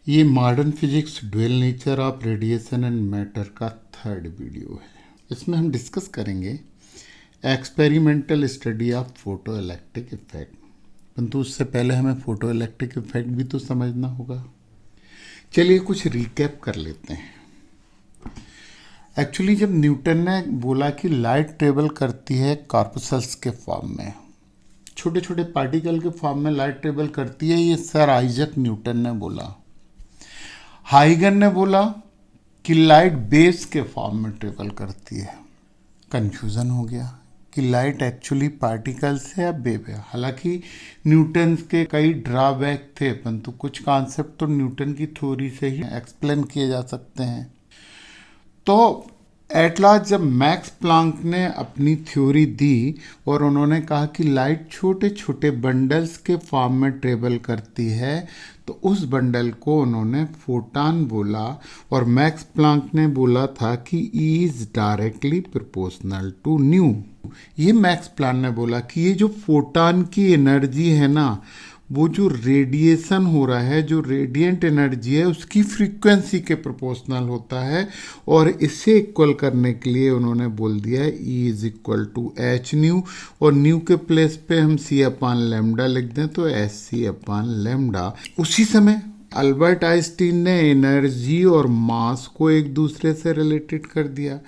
ये modern physics dual nature of radiation and matter का third video है। इसमें हम डिस्कस करेंगे experimental study of photo electric effect. परंतु उससे पहले हमें फोटो इलेक्ट्रिक इफेक्ट भी तो समझना होगा। चलिए कुछ रिकैप कर लेते हैं। एक्चुअली जब न्यूटन ने बोला कि लाइट ट्रेवल करती है कॉर्पस्कल्स के फॉर्म में, छोटे छोटे पार्टिकल के फॉर्म में लाइट ट्रेवल करती है, ये सर आइजक न्यूटन ने बोला। हाइगन ने बोला कि लाइट वेव्स के फॉर्म में ट्रेवल करती है। कंफ्यूजन हो गया कि लाइट एक्चुअली पार्टिकल्स है या वेव है। हालांकि न्यूटन के कई ड्रॉबैक थे, परंतु कुछ कॉन्सेप्ट तो न्यूटन की थ्योरी से ही एक्सप्लेन किए जा सकते हैं। तो एट लास्ट जब मैक्स प्लांक ने अपनी थ्योरी दी और उन्होंने कहा कि लाइट छोटे छोटे बंडल्स के फॉर्म में ट्रेवल करती है, तो उस बंडल को उन्होंने फोटॉन बोला। और मैक्स प्लांक ने बोला था कि E is directly proportional to nu. ये मैक्स प्लांक ने बोला कि ये जो फोटॉन की एनर्जी है ना, वो जो रेडिएशन हो रहा है, जो रेडिएंट एनर्जी है, उसकी फ्रीक्वेंसी के प्रोपोर्शनल होता है। और इसे इक्वल करने के लिए उन्होंने बोल दिया है E is equal to H nu, और न्यू के प्लेस पे हम C अपान लेमडा लिख दें तो एस सी अपान लेमडा। उसी समय अल्बर्ट आइंस्टीन ने एनर्जी और मास को एक दूसरे से रिलेटेड कर दिया।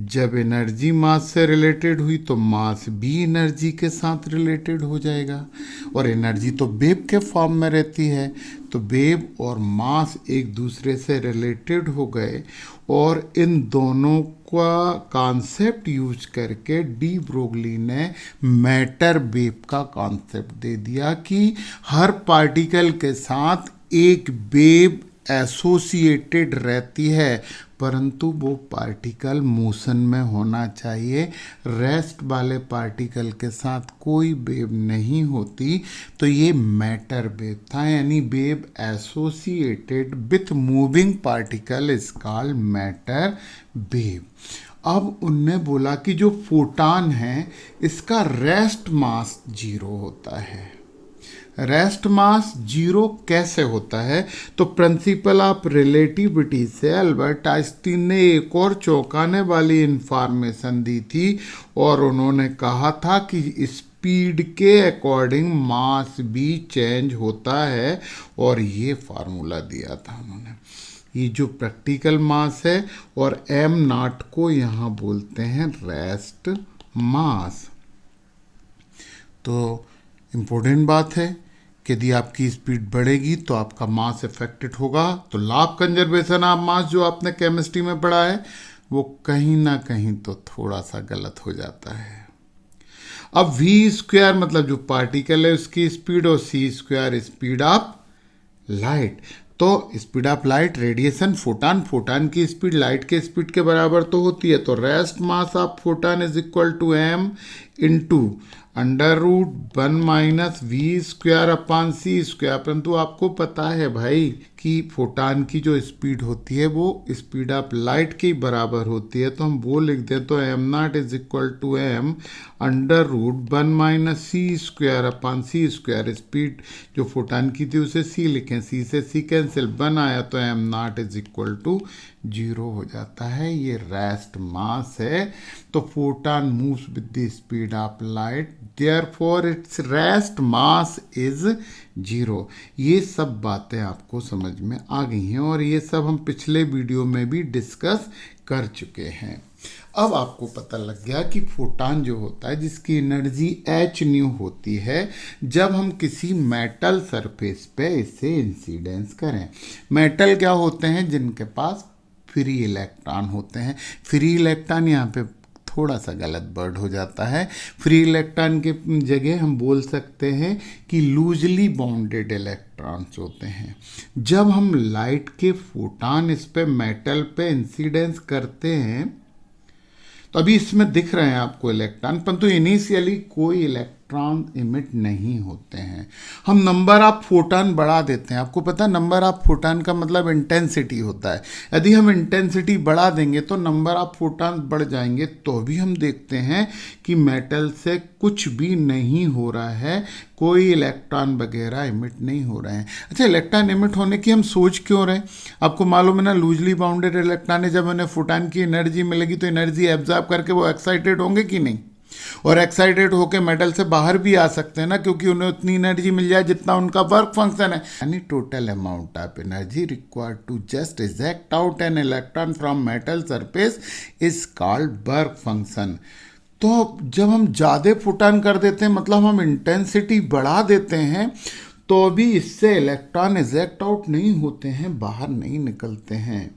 जब एनर्जी मास से रिलेटेड हुई तो मास भी एनर्जी के साथ रिलेटेड हो जाएगा, और एनर्जी तो वेव के फॉर्म में रहती है, तो वेव और मास एक दूसरे से रिलेटेड हो गए। और इन दोनों का कॉन्सेप्ट यूज करके डी ब्रोगली ने मैटर वेव का कॉन्सेप्ट दे दिया कि हर पार्टिकल के साथ एक वेव एसोसिएटेड रहती है, परंतु वो पार्टिकल मोशन में होना चाहिए। रेस्ट वाले पार्टिकल के साथ कोई वेव नहीं होती। तो ये मैटर वेव था, यानी wave associated with moving particle is called matter wave. अब उनने बोला कि जो फोटॉन है इसका रेस्ट मास 0 होता है। रेस्ट मास 0 कैसे होता है? तो प्रिंसिपल ऑफ रिलेटिविटी से अल्बर्ट आइंस्टीन ने एक और चौंकाने वाली इंफॉर्मेशन दी थी, और उन्होंने कहा था कि स्पीड के अकॉर्डिंग मास भी चेंज होता है, और ये फार्मूला दिया था उन्होंने। ये जो प्रैक्टिकल मास है, और एम नॉट को यहाँ बोलते हैं रेस्ट मास। तो इम्पोर्टेंट बात है कि यदि आपकी स्पीड बढ़ेगी तो आपका मास अफेक्टेड होगा। तो law of conservation of mass जो आपने केमिस्ट्री में पढ़ा है, वो कहीं ना कहीं तो थोड़ा सा गलत हो जाता है। अब v स्क्वायर मतलब जो पार्टिकल है उसकी स्पीड, और c square speed of light. तो speed of light radiation photon की स्पीड लाइट के स्पीड के बराबर तो होती है। तो rest mass of photon is equal to m into √1 minus v square upon C square. परंतु आपको पता है भाई कि फोटॉन की जो स्पीड होती है वो स्पीड ऑफ लाइट के बराबर होती है। तो हम वो लिख दें तो M naught is equal to m √1 minus C square upon C square. Speed जो फोटॉन की थी उसे c लिखें, c से c कैंसिल, 1 आया तो m naught is equal to 0 हो जाता है। ये रेस्ट मास है। तो photon moves with the speed of light, therefore its rest mass is 0। ये सब बातें आपको समझ में आ गई हैं, और ये सब हम पिछले वीडियो में भी डिस्कस कर चुके हैं। अब आपको पता लग गया कि फोटॉन जो होता है जिसकी एनर्जी h न्यू होती है, जब हम किसी मेटल सरफेस पे इससे इंसिडेंस करें। मेटल क्या होते हैं? जिनके पास फ्री इलेक्ट्रॉन होते हैं। फ्री इलेक्ट्रॉन यहाँ पे थोड़ा सा गलत वर्ड हो जाता है। फ्री इलेक्ट्रॉन के जगह हम बोल सकते हैं कि लूजली बाउंडेड इलेक्ट्रॉन्स होते हैं। जब हम लाइट के फोटॉन इस पे मेटल पे इंसिडेंस करते हैं, तो अभी इसमें दिख रहे हैं आपको इलेक्ट्रॉन, परंतु इनिशियली कोई इलेक्ट्रॉन इमिट नहीं होते हैं। हम नंबर ऑफ फोटॉन बढ़ा देते हैं। आपको पता है नंबर ऑफ फोटॉन का मतलब इंटेंसिटी होता है। यदि हम इंटेंसिटी बढ़ा देंगे तो नंबर ऑफ फोटॉन बढ़ जाएंगे, तो भी हम देखते हैं कि मेटल से कुछ भी नहीं हो रहा है, कोई इलेक्ट्रॉन वगैरह इमिट नहीं हो रहे हैं। अच्छा, इलेक्ट्रॉन इमिट होने की हम सोच क्यों रहे हैं? आपको मालूम है ना, लूजली बाउंडेड इलेक्ट्रॉन है, जब उन्हें फोटॉन की एनर्जी मिलेगी तो एनर्जी एब्जॉर्ब करके वो एक्साइटेड होंगे कि नहीं, और एक्साइटेड होकर मेटल से बाहर भी आ सकते हैं ना, क्योंकि उन्हें उतनी एनर्जी मिल जाए जितना उनका वर्क फंक्शन है। यानी total amount of energy required to just eject out an electron from metal surface is called work function. तो जब हम ज़्यादा फोटॉन कर देते हैं, मतलब हम इंटेंसिटी बढ़ा देते हैं, तो भी इससे इलेक्ट्रॉन इजेक्ट आउट नहीं होते हैं, बाहर नहीं निकलते हैं।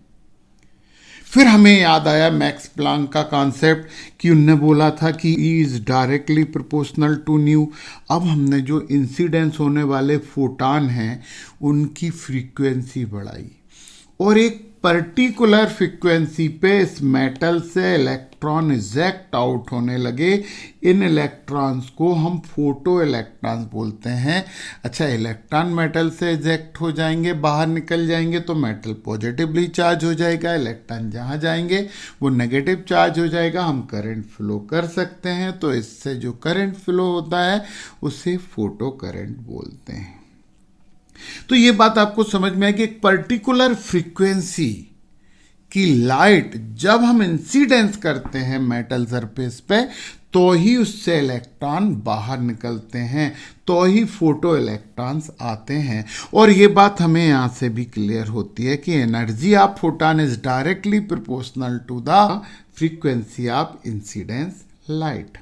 फिर हमें याद आया मैक्स प्लांक का कॉन्सेप्ट कि उनने बोला था कि E is directly proportional to nu. अब हमने जो इंसिडेंस होने वाले फोटॉन हैं उनकी फ्रीक्वेंसी बढ़ाई, और एक पर्टिकुलर फ्रीक्वेंसी पे इस मेटल से इलेक्ट्रॉन इजेक्ट आउट होने लगे। इन इलेक्ट्रॉन्स को हम फोटो इलेक्ट्रॉन्स बोलते हैं। अच्छा, इलेक्ट्रॉन मेटल से इजेक्ट हो जाएंगे, बाहर निकल जाएंगे, तो मेटल पॉजिटिवली चार्ज हो जाएगा, इलेक्ट्रॉन जहाँ जाएंगे वो नेगेटिव चार्ज हो जाएगा। हम करंट फ्लो कर सकते हैं, तो इससे जो करंट फ्लो होता है उसे फोटो करंट बोलते हैं। तो ये बात आपको समझ में है कि एक पर्टिकुलर फ्रीक्वेंसी की लाइट जब हम इंसिडेंस करते हैं मेटल सरफेस पे, तो ही उससे इलेक्ट्रॉन बाहर निकलते हैं, तो ही फोटो इलेक्ट्रॉन्स आते हैं। और ये बात हमें यहाँ से भी क्लियर होती है कि energy of photon is directly proportional to the frequency of incidence light.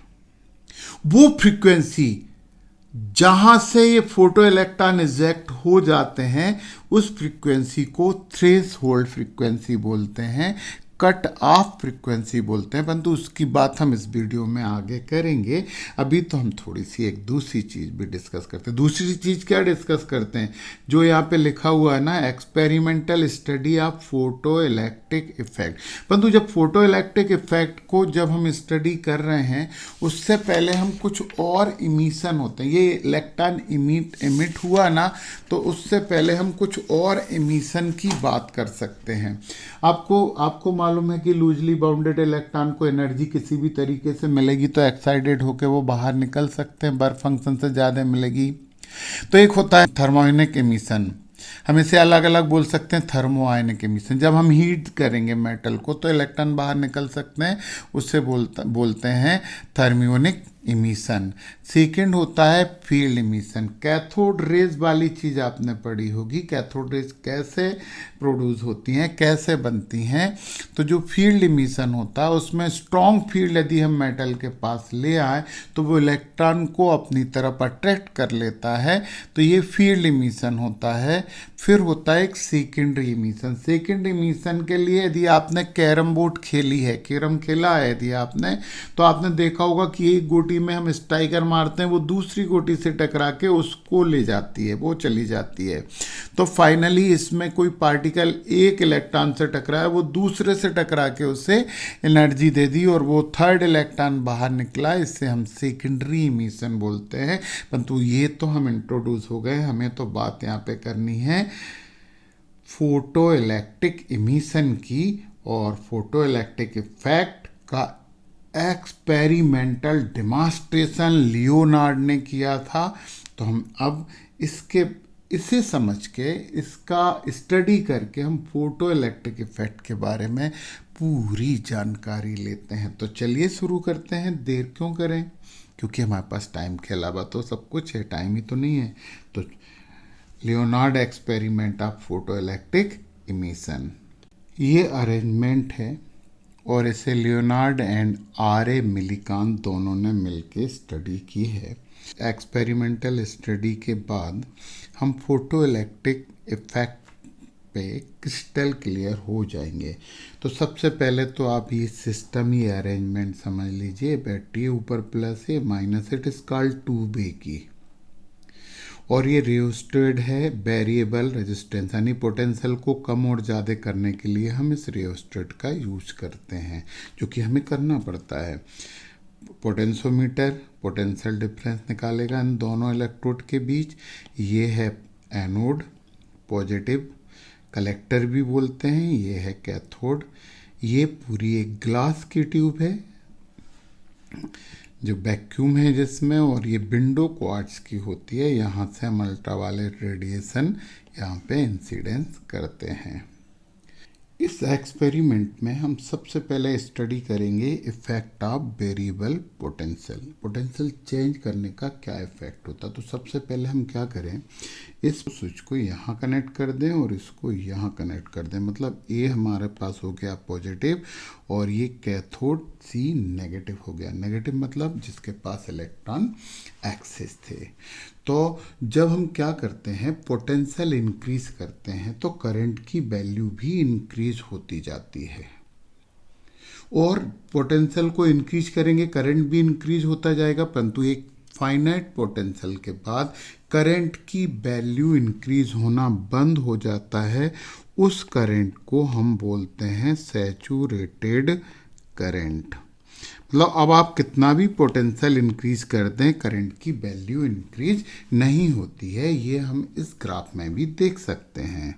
वो फ्रीक्वेंसी जहां से ये फोटो इलेक्ट्रॉन इजेक्ट हो जाते हैं, उस फ्रीक्वेंसी को थ्रेशोल्ड फ्रीक्वेंसी बोलते हैं, कट ऑफ फ्रीक्वेंसी बोलते हैं, परंतु उसकी बात हम इस वीडियो में आगे करेंगे। अभी तो हम थोड़ी सी एक दूसरी चीज़ भी डिस्कस करते हैं। दूसरी चीज़ क्या डिस्कस करते हैं? जो यहाँ पे लिखा हुआ है ना, experimental study of photo electric effect. परंतु जब फोटो इलेक्ट्रिक इफेक्ट को जब हम स्टडी कर रहे हैं, उससे पहले हम कुछ और इमिशन होते हैं। ये इलेक्ट्रॉन इमिट हुआ ना, तो उससे पहले हम कुछ और इमिशन की बात कर सकते हैं। आपको मालूम है कि लूजली बाउंडेड इलेक्ट्रॉन को एनर्जी किसी भी तरीके से मिलेगी तो एक्साइटेड होकर वो बाहर निकल सकते हैं, वर्क फंक्शन से ज़्यादा मिलेगी। तो एक होता है थर्मोआयनिक एमिशन, हम इसे अलग अलग बोल सकते हैं थर्मोआयनिक एमिशन। जब हम हीट करेंगे मेटल को तो इलेक्ट्रॉन बाहर निकल सकते हैं, उससे बोलते हैं थर्मियोनिक इमिशन। सेकेंड होता है फील्ड इमिशन। कैथोड रेज वाली चीज़ आपने पढ़ी होगी, कैथोड रेज कैसे प्रोड्यूस होती हैं, कैसे बनती हैं। तो जो फील्ड इमिशन होता है उसमें स्ट्रॉन्ग फील्ड यदि हम मेटल के पास ले आए तो वो इलेक्ट्रॉन को अपनी तरफ अट्रैक्ट कर लेता है, तो ये फील्ड इमिशन होता है। फिर होता है एक सेकेंडरी इमिशन। सेकेंडरी इमिशन के लिए यदि आपने कैरम बोर्ड खेली है, कैरम खेला है यदि आपने, तो आपने देखा होगा कि एक गोटी में हम स्ट्राइकर मारते हैं, वो दूसरी गोटी से टकरा के उसको ले जाती है, वो चली जाती है। तो फाइनली इसमें कोई पार्टिकल एक इलेक्ट्रॉन से टकराया, वो दूसरे से टकरा के उसे एनर्जी दे दी और वो थर्ड इलेक्ट्रॉन बाहर निकला, इससे हम सेकेंडरी इमिशन बोलते हैं। परंतु ये तो हम इंट्रोड्यूस हो गए, हमें तो बात यहाँ पे करनी है फोटो इलेक्ट्रिक इमिशन की। और फोटो इलेक्ट्रिक इफेक्ट का एक्सपेरिमेंटल डेमोन्स्ट्रेशन लियोनार्ड ने किया था। तो हम अब इसे समझ के, इसका स्टडी करके हम फोटो इलेक्ट्रिक इफेक्ट के बारे में पूरी जानकारी लेते हैं। तो चलिए शुरू करते हैं, देर क्यों करें, क्योंकि हमारे पास टाइम के अलावा तो सब कुछ है, टाइम ही तो नहीं है। तो Leonard experiment of photo electric emission, ये अरेंजमेंट है और इसे लियोनार्ड एंड R.A. मिलिकान दोनों ने मिलके स्टडी की है। एक्सपेरिमेंटल स्टडी के बाद हम फोटो इलेक्ट्रिक इफेक्ट पे क्रिस्टल क्लियर हो जाएंगे। तो सबसे पहले तो आप ये सिस्टम, ये अरेंजमेंट समझ लीजिए। बैटरी ऊपर प्लस है, माइनस, इट इज कॉल्ड 2 की, और ये रियोस्टेट है वेरिएबल रेजिस्टेंस, यानी पोटेंशियल को कम और ज़्यादा करने के लिए हम इस रियोस्टेट का यूज करते हैं, जो कि हमें करना पड़ता है। पोटेंशियोमीटर पोटेंशियल डिफरेंस निकालेगा इन दोनों इलेक्ट्रोड के बीच। ये है एनोड पॉजिटिव, कलेक्टर भी बोलते हैं, ये है कैथोड। ये पूरी एक ग्लास की ट्यूब है जो वैक्यूम है जिसमें, और ये विंडो क्वार्ट्ज की होती है। यहाँ से हम अल्ट्रावायलेट रेडिएशन यहाँ पे इंसिडेंस करते हैं। इस एक्सपेरिमेंट में हम सबसे पहले स्टडी करेंगे effect of variable potential. Potential change करने का क्या इफेक्ट होता है। तो सबसे पहले हम क्या करें, इस स्विच को यहाँ कनेक्ट कर दें और इसको यहाँ कनेक्ट कर दें। मतलब ये हमारे पास हो गया पॉजिटिव और ये कैथोड सी नेगेटिव हो गया। नेगेटिव मतलब जिसके पास इलेक्ट्रॉन एक्सेस थे। तो जब हम क्या करते हैं, पोटेंशियल इंक्रीज करते हैं तो करंट की वैल्यू भी इंक्रीज होती जाती है, और पोटेंशियल को इंक्रीज करेंगे करंट भी इंक्रीज होता जाएगा। परंतु एक फाइनाइट पोटेंशियल के बाद करंट की वैल्यू इंक्रीज होना बंद हो जाता है। उस करंट को हम बोलते हैं सैचुरेटेड करंट। मतलब अब आप कितना भी पोटेंशियल इंक्रीज कर दें, करंट की वैल्यू इंक्रीज नहीं होती है। ये हम इस ग्राफ में भी देख सकते हैं।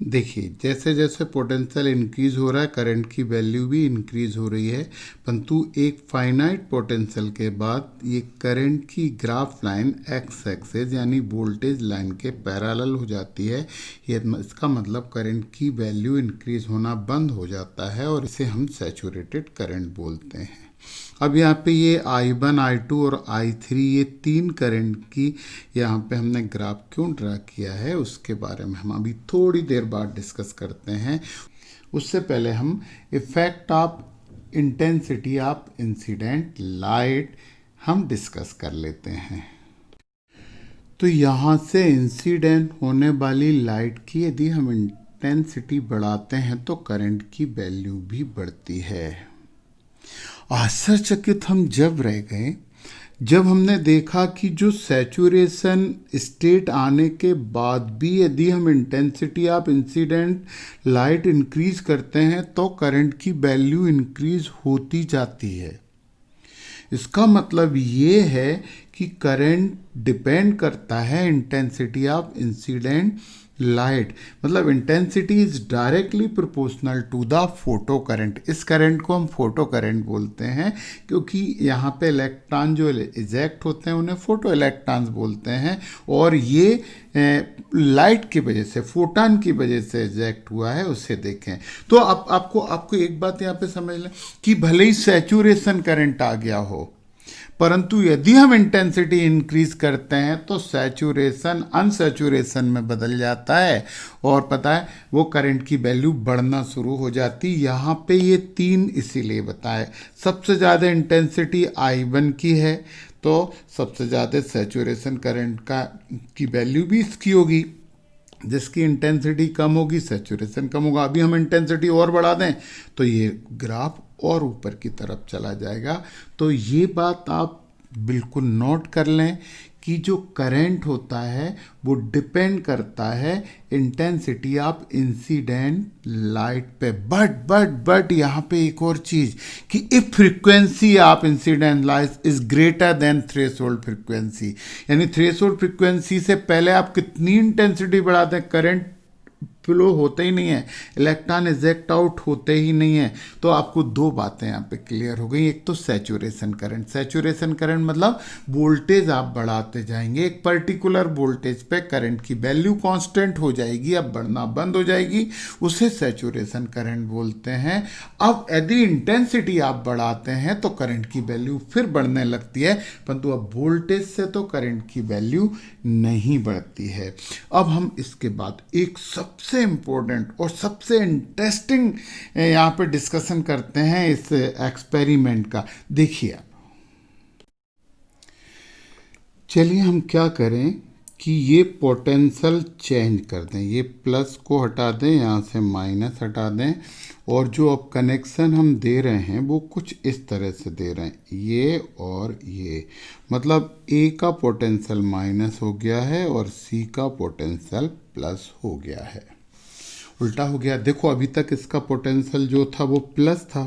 देखिए जैसे जैसे पोटेंशियल इंक्रीज हो रहा है करंट की वैल्यू भी इंक्रीज हो रही है, परंतु एक फाइनाइट पोटेंशियल के बाद ये करंट की ग्राफ लाइन एक्स एक्सेस यानी वोल्टेज लाइन के पैरेलल हो जाती है। ये इसका मतलब करंट की वैल्यू इंक्रीज होना बंद हो जाता है और इसे हम सैचुरेटेड करंट बोलते हैं। अब यहाँ पे ये I1, I2 और I3 ये तीन करंट की यहाँ पे हमने ग्राफ क्यों ड्रा किया है उसके बारे में हम अभी थोड़ी देर बाद डिस्कस करते हैं। उससे पहले हम effect of intensity of incident light हम डिस्कस कर लेते हैं। तो यहाँ से इंसिडेंट होने वाली लाइट की यदि हम इंटेंसिटी बढ़ाते हैं तो करंट की वैल्यू भी बढ़ती है। आश्चर्यचकित हम जब रह गए जब हमने देखा कि जो सैचुरेशन स्टेट आने के बाद भी यदि हम intensity of incident light increase करते हैं तो करंट की वैल्यू इंक्रीज होती जाती है। इसका मतलब ये है कि करंट डिपेंड करता है इंटेंसिटी ऑफ इंसिडेंट लाइट। मतलब intensity is directly proportional to the photo current. इस करंट को हम फोटो करंट बोलते हैं क्योंकि यहाँ पे इलेक्ट्रॉन जो इजेक्ट होते हैं उन्हें फोटो इलेक्ट्रॉन्स बोलते हैं, और ये लाइट की वजह से फोटॉन की वजह से इजेक्ट हुआ है उसे देखें। तो अब आपको एक बात यहाँ पे समझ लें कि भले ही सैचुरेशन करंट आ गया हो, परंतु यदि हम इंटेंसिटी इंक्रीज करते हैं तो सैचुरेशन अनसैचुरेशन में बदल जाता है और पता है वो करंट की वैल्यू बढ़ना शुरू हो जाती। यहाँ पे ये तीन इसीलिए बताए। सबसे ज़्यादा इंटेंसिटी I1 की है तो सबसे ज़्यादा सैचुरेशन करंट की वैल्यू भी इसकी होगी। जिसकी इंटेंसिटी कम होगी सैचुरेशन कम होगा। अभी हम इंटेंसिटी और बढ़ा दें तो ये ग्राफ और ऊपर की तरफ चला जाएगा। तो ये बात आप बिल्कुल नोट कर लें कि जो करंट होता है वो डिपेंड करता है इंटेंसिटी ऑफ इंसिडेंट लाइट पे। बट यहाँ पे एक और चीज़ कि if frequency of incident light is greater than threshold frequency, यानी थ्रेशोल्ड फ्रीक्वेंसी से पहले आप कितनी इंटेंसिटी बढ़ा दें करंट फ्लो होते ही नहीं है, इलेक्ट्रॉन इजेक्ट आउट होते ही नहीं है। तो आपको दो बातें यहाँ पे क्लियर हो गई। एक तो सैचुरेशन करंट, सैचुरेशन करंट मतलब वोल्टेज आप बढ़ाते जाएंगे, एक पर्टिकुलर वोल्टेज पे करंट की वैल्यू कांस्टेंट हो जाएगी, अब बढ़ना बंद हो जाएगी, उसे सैचुरेशन करंट बोलते हैं। अब यदि इंटेंसिटी आप बढ़ाते हैं तो करंट की वैल्यू फिर बढ़ने लगती है, परंतु अब वोल्टेज से तो करंट की वैल्यू नहीं बढ़ती है। अब हम इसके बाद एक सबसे इम्पोर्टेंट और सबसे इंटरेस्टिंग यहाँ पे डिस्कशन करते हैं इस एक्सपेरिमेंट का। देखिए आप, चलिए हम क्या करें कि ये पोटेंशियल चेंज कर दें, ये प्लस को हटा दें, यहाँ से माइनस हटा दें, और जो अब कनेक्शन हम दे रहे हैं वो कुछ इस तरह से दे रहे हैं, ये और ये। मतलब ए का पोटेंशियल माइनस हो गया है और सी का पोटेंशियल प्लस हो गया है, उल्टा हो गया। देखो अभी तक इसका पोटेंशियल जो था वो प्लस था,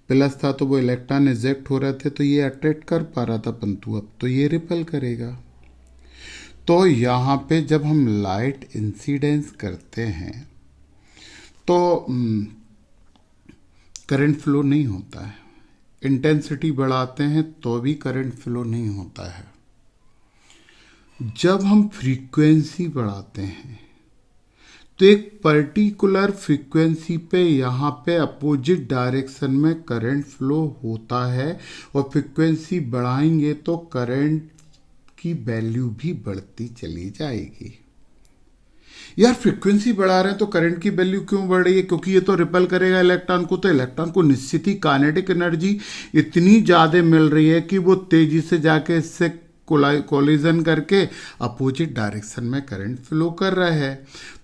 प्लस था तो वो इलेक्ट्रॉन इजेक्ट हो रहे थे तो ये अट्रैक्ट कर पा रहा था, परंतु अब तो ये रिपेल करेगा। तो यहाँ पे जब हम लाइट इंसिडेंस करते हैं तो करंट फ्लो नहीं होता है। इंटेंसिटी बढ़ाते हैं तो भी करंट फ्लो नहीं होता है। जब हम फ्रीक्वेंसी बढ़ाते हैं तो एक पर्टिकुलर फ्रीक्वेंसी पे यहाँ पे अपोजिट डायरेक्शन में करंट फ्लो होता है, और फ्रीक्वेंसी बढ़ाएंगे तो करंट की वैल्यू भी बढ़ती चली जाएगी। यार फ्रीक्वेंसी बढ़ा रहे हैं तो करंट की वैल्यू क्यों बढ़ रही है? क्योंकि ये तो रिपेल करेगा इलेक्ट्रॉन को, तो इलेक्ट्रॉन को निश्चित ही काइनेटिक एनर्जी इतनी ज़्यादा मिल रही है कि वो तेजी से जाके इससे कोलिजन करके अपोजिट डायरेक्शन में करंट फ्लो कर रहा है।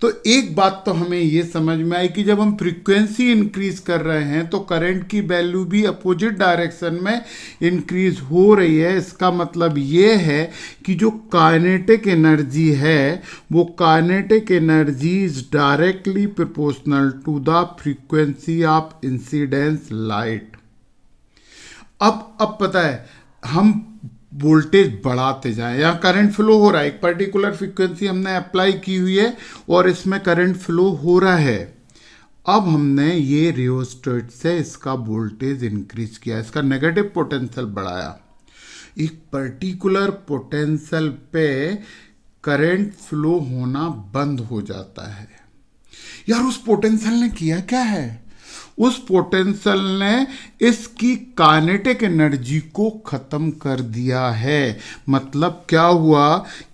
तो एक बात तो हमें ये समझ में आई कि जब हम फ्रीक्वेंसी इंक्रीज कर रहे हैं तो करंट की वैल्यू भी अपोजिट डायरेक्शन में इंक्रीज हो रही है। इसका मतलब ये है कि जो काइनेटिक एनर्जी है वो kinetic energy is directly proportional to the frequency of incidence light. अब पता है, हम वोल्टेज बढ़ाते जाएं, या करंट फ्लो हो रहा है, एक पर्टिकुलर फ्रीक्वेंसी हमने अप्लाई की हुई है और इसमें करंट फ्लो हो रहा है। अब हमने ये रियोस्टेट से इसका वोल्टेज इंक्रीज किया, इसका नेगेटिव पोटेंशियल बढ़ाया, एक पर्टिकुलर पोटेंशियल पे करंट फ्लो होना बंद हो जाता है। यार उस पोटेंशियल ने किया क्या है? उस पोटेंशियल ने इसकी काइनेटिक एनर्जी को खत्म कर दिया है। मतलब क्या हुआ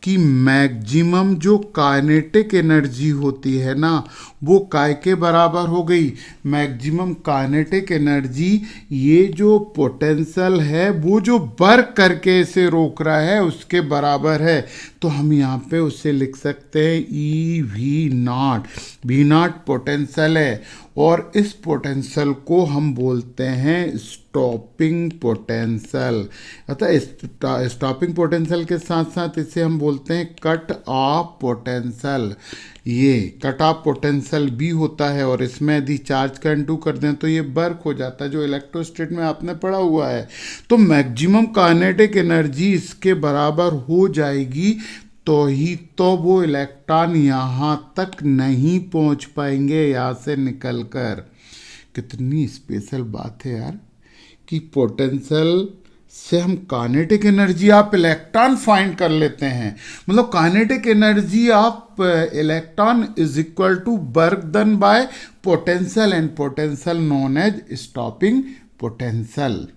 कि मैक्सिमम जो काइनेटिक एनर्जी होती है ना वो काय के बराबर हो गई? मैक्सिमम काइनेटिक एनर्जी ये जो पोटेंशियल है वो जो वर्क करके इसे रोक रहा है उसके बराबर है। तो हम यहाँ पे उसे लिख सकते हैं E we naught. V naught potential है और इस पोटेंशियल को हम बोलते हैं स्टॉपिंग पोटेंशियल। अतः स्टॉपिंग पोटेंशियल के साथ साथ इसे हम बोलते हैं कट ऑफ पोटेंशियल। ये कट ऑफ पोटेंशियल भी होता है और इसमें यदि चार्ज का इनटू कर दें तो ये वर्क हो जाता है, जो इलेक्ट्रोस्टैट में आपने पढ़ा हुआ है। तो मैक्सिमम काइनेटिक एनर्जी इसके बराबर हो जाएगी तो ही तो वो इलेक्ट्रॉन यहाँ तक नहीं पहुँच पाएंगे यहाँ से निकलकर। कितनी स्पेशल बात है यार कि पोटेंशियल से हम kinetic energy of electron find कर लेते हैं। मतलब kinetic energy of electron is equal to work done by potential, and potential known as stopping potential.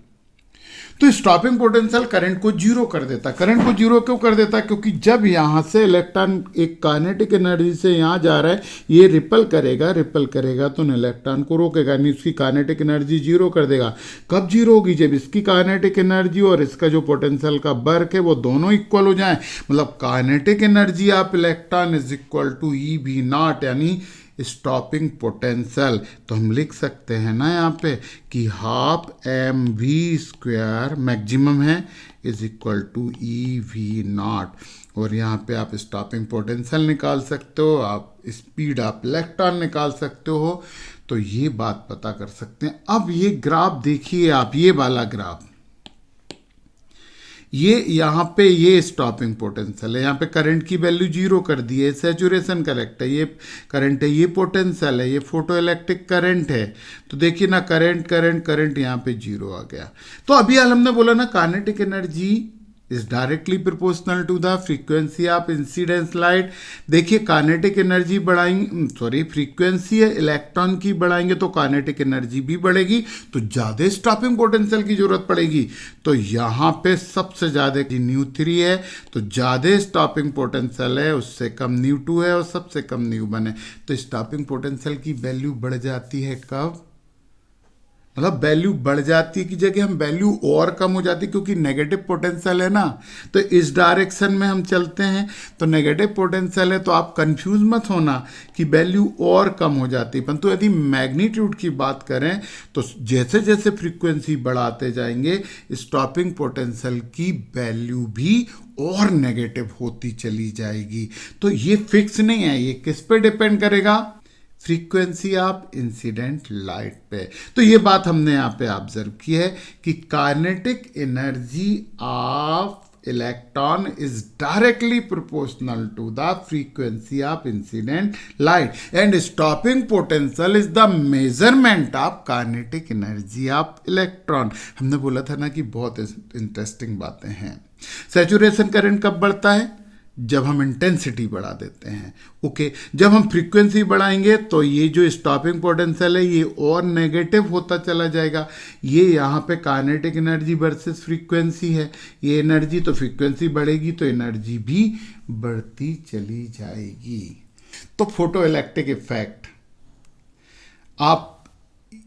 तो स्टॉपिंग पोटेंशियल करंट को जीरो कर देता। करंट को जीरो क्यों कर देता? क्योंकि जब यहाँ से इलेक्ट्रॉन एक काइनेटिक एनर्जी से यहाँ जा रहा है, ये रिपल करेगा तो इलेक्ट्रॉन को रोकेगा, यानी इसकी काइनेटिक एनर्जी जीरो कर देगा। कब जीरो होगी? जब इसकी काइनेटिक एनर्जी और इसका जो पोटेंशियल का वर्क है वो दोनों इक्वल हो जाए। मतलब kinetic energy of electron is equal to e we not, यानी स्टॉपिंग पोटेंशियल। तो हम लिख सकते हैं ना यहाँ पे कि half m v square maximum है is equal to e we not. और यहाँ पे आप स्टॉपिंग पोटेंशियल निकाल सकते हो, आप स्पीड ऑफ इलेक्ट्रॉन निकाल सकते हो। तो ये बात पता कर सकते हैं। अब ये ग्राफ देखिए आप, ये वाला ग्राफ, ये यहाँ पे ये स्टॉपिंग पोटेंशियल है, यहाँ पे करंट की वैल्यू जीरो कर दी है, सैचुरेशन करेक्ट है, ये करंट है, ये पोटेंशियल है, ये फोटो इलेक्ट्रिक करंट है। तो देखिए ना करंट यहाँ पे जीरो आ गया। तो अभी हाल हमने बोला ना kinetic energy is directly proportional to the frequency of incidence light. देखिए काइनेटिक एनर्जी बढ़ाएंगे, फ्रीक्वेंसी है इलेक्ट्रॉन की बढ़ाएंगे तो काइनेटिक एनर्जी भी बढ़ेगी, तो ज़्यादा स्टॉपिंग पोटेंशियल की जरूरत पड़ेगी। तो यहाँ पे सबसे ज़्यादा न्यू 3 है, तो ज़्यादा स्टॉपिंग पोटेंशियल है, उससे कम न्यू 2 है और सबसे कम न्यू 1 है। तो स्टॉपिंग पोटेंशियल की वैल्यू बढ़ जाती है कब? मतलब वैल्यू बढ़ जाती है की जगह हम वैल्यू और कम हो जाती है, क्योंकि नेगेटिव पोटेंशियल है ना। तो इस डायरेक्शन में हम चलते हैं तो नेगेटिव पोटेंशियल है, तो आप कंफ्यूज मत होना कि वैल्यू और कम हो जाती है। परंतु यदि मैग्नीट्यूड की बात करें तो जैसे जैसे फ्रीक्वेंसी बढ़ाते जाएंगे स्टॉपिंग पोटेंशियल की वैल्यू भी और नेगेटिव होती चली जाएगी। तो ये फिक्स नहीं है, ये किस पे डिपेंड करेगा? फ्रीक्वेंसी ऑफ इंसिडेंट लाइट पे। तो ये बात हमने यहाँ पे ऑब्जर्व की है कि kinetic energy of electron is directly proportional to the frequency of incident light and stopping potential is the measurement of kinetic energy of electron. हमने बोला था ना कि बहुत इंटरेस्टिंग बातें हैं। सैचुरेशन करंट कब बढ़ता है? जब हम इंटेंसिटी बढ़ा देते हैं। ओके, जब हम फ्रीक्वेंसी बढ़ाएंगे तो ये जो स्टॉपिंग पोटेंशियल है ये और नेगेटिव होता चला जाएगा। ये यहाँ पे काइनेटिक एनर्जी वर्सेस फ्रीक्वेंसी है, ये एनर्जी, तो फ्रीक्वेंसी बढ़ेगी तो एनर्जी भी बढ़ती चली जाएगी। तो फोटो इलेक्ट्रिक इफेक्ट, आप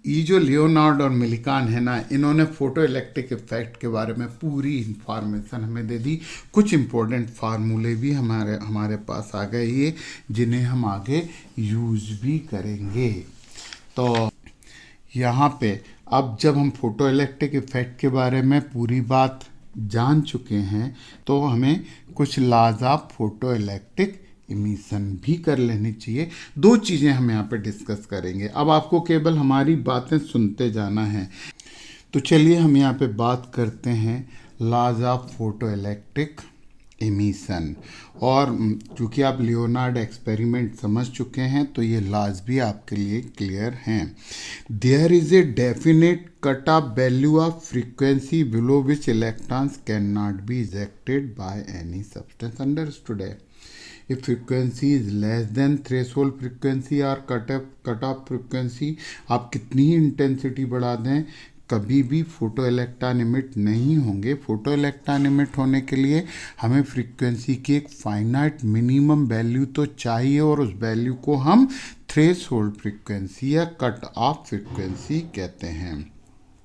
ये जो लियोनार्ड और मिलिकान है ना, इन्होंने फोटो इलेक्ट्रिक इफेक्ट के बारे में पूरी इंफॉर्मेशन हमें दे दी। कुछ इंपॉर्टेंट फार्मूले भी हमारे पास आ गए ये, जिन्हें हम आगे यूज भी करेंगे। तो यहाँ पे अब जब हम फोटो इलेक्ट्रिक इफेक्ट के बारे में पूरी बात जान चुके हैं तो हमें कुछ laws of photo electric emission भी कर लेनी चाहिए। दो चीज़ें हम यहाँ पे डिस्कस करेंगे। अब आपको केवल हमारी बातें सुनते जाना है। तो चलिए हम यहाँ पे बात करते हैं laws of photo electric emission. और चूँकि आप लियोनार्ड एक्सपेरिमेंट समझ चुके हैं तो ये लॉज भी आपके लिए क्लियर हैं। There is a definite cut off value of frequency below which electrons can not be ejected by any substance. Understood है? If frequency is less than threshold frequency or cut off frequency, आप कितनी ही intensity बढ़ा दें कभी भी photo electron emit नहीं होंगे। Photo electron emit होने के लिए हमें फ्रीक्वेंसी की एक फाइनाइट मिनिमम वैल्यू तो चाहिए और उस वैल्यू को हम थ्रेशोल्ड फ्रीक्वेंसी या कट ऑफ फ्रीक्वेंसी कहते हैं।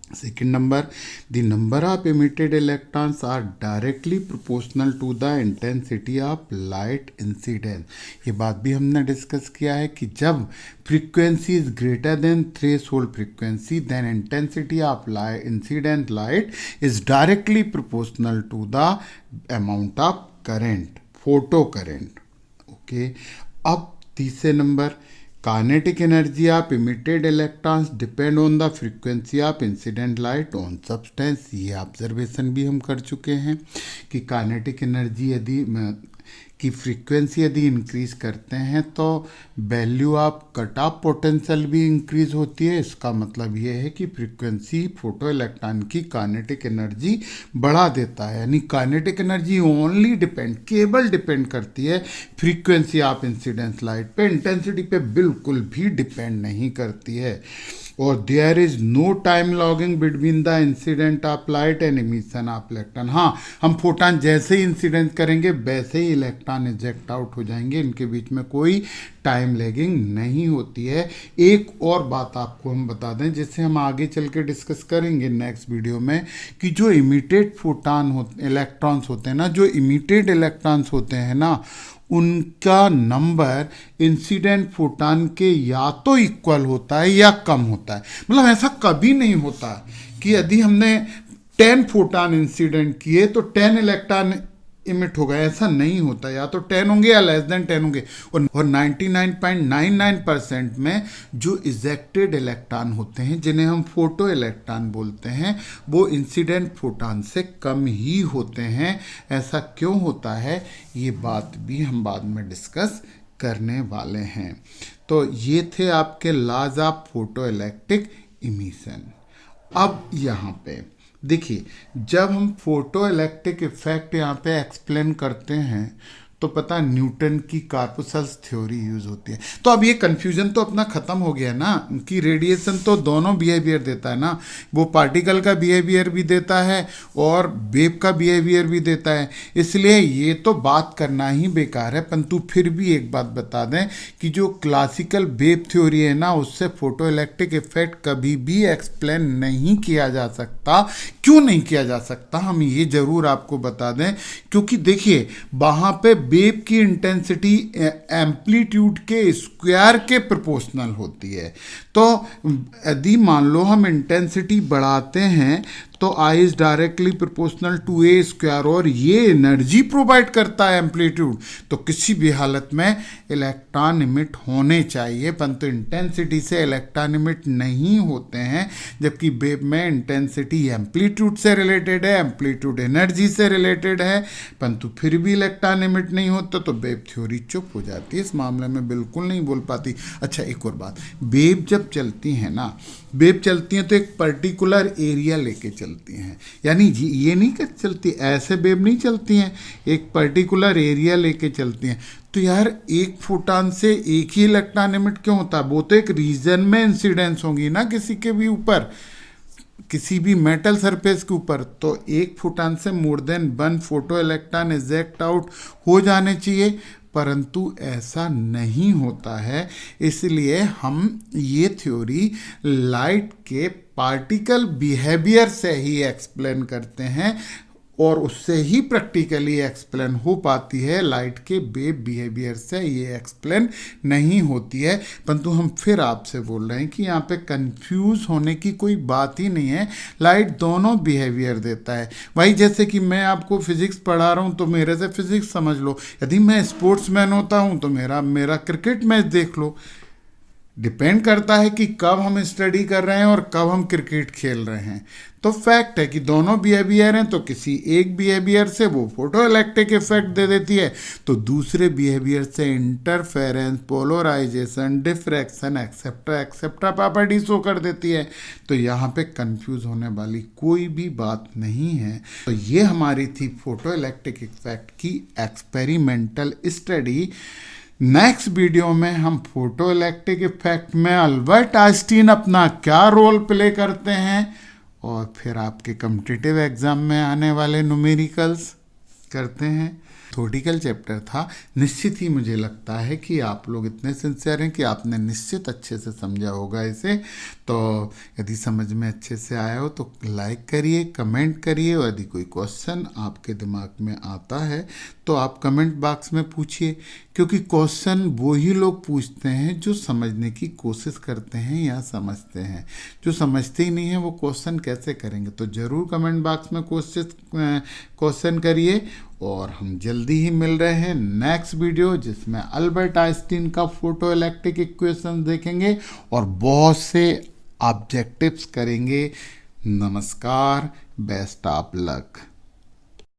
Second number, the number of emitted electrons are directly proportional to the intensity of light incidence। ये बात भी हमने डिस्कस किया है कि जब frequency is greater than threshold frequency then intensity of light incident light is directly proportional to the amount of current, photo current. Okay, अब तीसरे number, kinetic energy of emitted electrons depend on the frequency of incident light on substance. ये observation भी हम कर चुके हैं कि kinetic energy यदि की फ्रीक्वेंसी यदि इंक्रीज करते हैं तो value of cut off potential भी इंक्रीज होती है। इसका मतलब ये है कि फ्रीक्वेंसी फोटो इलेक्ट्रॉन की काइनेटिक एनर्जी बढ़ा देता है। यानी काइनेटिक एनर्जी ओनली केवल डिपेंड करती है फ्रीक्वेंसी ऑफ इंसिडेंस लाइट पे, इंटेंसिटी पे बिल्कुल भी डिपेंड नहीं करती है। और there is no time lagging between the incident of light and emission of electron. हाँ, हम फोटॉन जैसे ही इंसिडेंट करेंगे वैसे ही इलेक्ट्रॉन इजेक्ट आउट हो जाएंगे, इनके बीच में कोई टाइम लैगिंग नहीं होती है। एक और बात आपको हम बता दें जिससे हम आगे चल के डिस्कस करेंगे नेक्स्ट वीडियो में, कि जो इमिटेड इलेक्ट्रॉन्स होते हैं ना, जो इमिटेड इलेक्ट्रॉन्स होते हैं ना, उनका नंबर इंसिडेंट फोटॉन के या तो इक्वल होता है या कम होता है। मतलब ऐसा कभी नहीं होता कि यदि हमने 10 फोटॉन इंसिडेंट किए तो 10 इलेक्ट्रॉन इमिट होगा, ऐसा नहीं होता। या तो 10 होंगे या लेस देन 10 होंगे। और 99.99% में जो इजेक्टेड इलेक्ट्रॉन होते हैं, जिन्हें हम फोटो इलेक्ट्रॉन बोलते हैं, वो इंसिडेंट फोटॉन से कम ही होते हैं। ऐसा क्यों होता है ये बात भी हम बाद में डिस्कस करने वाले हैं। तो ये थे आपके laws of photo electric emission. अब यहाँ पे देखिए, जब हम फोटो इलेक्ट्रिक इफेक्ट यहाँ पे एक्सप्लेन करते हैं तो पता न्यूटन की कॉर्पस्कल्स थ्योरी यूज होती है। तो अब ये कन्फ्यूजन तो अपना ख़त्म हो गया ना कि रेडिएशन तो दोनों बिहेवियर देता है ना, वो पार्टिकल का बिहेवियर भी देता है और वेव का बिहेवियर भी देता है। इसलिए ये तो बात करना ही बेकार है। परंतु फिर भी एक बात बता दें कि जो क्लासिकल वेव थ्योरी है ना, उससे फोटो इलेक्ट्रिक इफेक्ट कभी भी एक्सप्लेन नहीं किया जा सकता। क्यों नहीं किया जा सकता, हम ये ज़रूर आपको बता दें, क्योंकि देखिए वहाँ पे वेव की इंटेंसिटी एम्पलीट्यूड के स्क्वायर के प्रोपोर्शनल होती है। तो यदि मान लो हम इंटेंसिटी बढ़ाते हैं तो I is directly proportional to A square, और ये एनर्जी प्रोवाइड करता है एम्पलीट्यूड, तो किसी भी हालत में इलेक्ट्रॉन इमिट होने चाहिए, परंतु इंटेंसिटी से इलेक्ट्रॉन इमिट नहीं होते हैं, जबकि वेव में इंटेंसिटी एम्पलीट्यूड से रिलेटेड है, एम्पलीट्यूड एनर्जी से रिलेटेड है, परंतु फिर भी इलेक्ट्रॉन इमिट नहीं होता, तो वेव थ्योरी चुप हो जाती है, इस मामले में बिल्कुल नहीं बोल पाती। अच्छा, एक और बात, वेव जब चलती है ना, वेव चलती हैं तो एक पर्टिकुलर एरिया लेके चलती हैं, यानी ये नहीं कि चलती ऐसे वेव नहीं चलती हैं, एक पर्टिकुलर एरिया लेके चलती हैं। तो यार एक फोटॉन से एक ही इलेक्ट्रॉन इमिट क्यों होता है? वो तो एक रीजन में इंसिडेंस होंगी ना किसी के भी ऊपर, किसी भी मेटल सरफेस के ऊपर, तो एक फोटॉन से more than one photo electron eject out हो जाने चाहिए, परंतु ऐसा नहीं होता है। इसलिए हम ये थ्योरी लाइट के पार्टिकल बिहेवियर से ही एक्सप्लेन करते हैं, और उससे ही प्रैक्टिकली एक्सप्लेन हो पाती है, लाइट के वेव बिहेवियर से ये एक्सप्लेन नहीं होती है। परंतु हम फिर आपसे बोल रहे हैं कि यहाँ पे कंफ्यूज होने की कोई बात ही नहीं है, लाइट दोनों बिहेवियर देता है। भाई जैसे कि मैं आपको फिजिक्स पढ़ा रहा हूँ तो मेरे से फिजिक्स समझ लो, यदि मैं स्पोर्ट्समैन होता हूँ तो मेरा क्रिकेट मैच देख लो। डिपेंड करता है कि कब हम स्टडी कर रहे हैं और कब हम क्रिकेट खेल रहे हैं। तो फैक्ट है कि दोनों बिहेवियर हैं, तो किसी एक बिहेवियर से वो फोटो इलेक्ट्रिक इफेक्ट दे देती है, तो दूसरे बिहेवियर से interference, polarization, diffraction etcetera etcetera property show कर देती है। तो यहाँ पे कंफ्यूज होने वाली कोई भी बात नहीं है। तो ये हमारी थी फोटो इलेक्ट्रिक इफेक्ट की एक्सपेरिमेंटल स्टडी। नेक्स्ट वीडियो में हम फोटो इलेक्ट्रिक इफेक्ट में अल्बर्ट आइंस्टीन अपना क्या रोल प्ले करते हैं, और फिर आपके कॉम्पिटिटिव एग्जाम में आने वाले न्यूमेरिकल्स करते हैं। थ्योरेटिकल चैप्टर था, निश्चित ही मुझे लगता है कि आप लोग इतने सिंसियर हैं कि आपने निश्चित अच्छे से समझा होगा इसे। तो यदि समझ में अच्छे से आया हो तो लाइक करिए, कमेंट करिए, और यदि कोई क्वेश्चन आपके दिमाग में आता है तो आप कमेंट बॉक्स में पूछिए, क्योंकि क्वेश्चन वो ही लोग पूछते हैं जो समझने की कोशिश करते हैं या समझते हैं। जो समझते ही नहीं हैं वो क्वेश्चन कैसे करेंगे? तो ज़रूर कमेंट बॉक्स में क्वेश्चन करिए, और हम जल्दी ही मिल रहे हैं नेक्स्ट वीडियो, जिसमें अल्बर्ट आइंस्टीन का फोटो इलेक्ट्रिक इक्वेशन देखेंगे और बहुत से ऑब्जेक्टिव्स करेंगे। नमस्कार, बेस्ट ऑफ लक।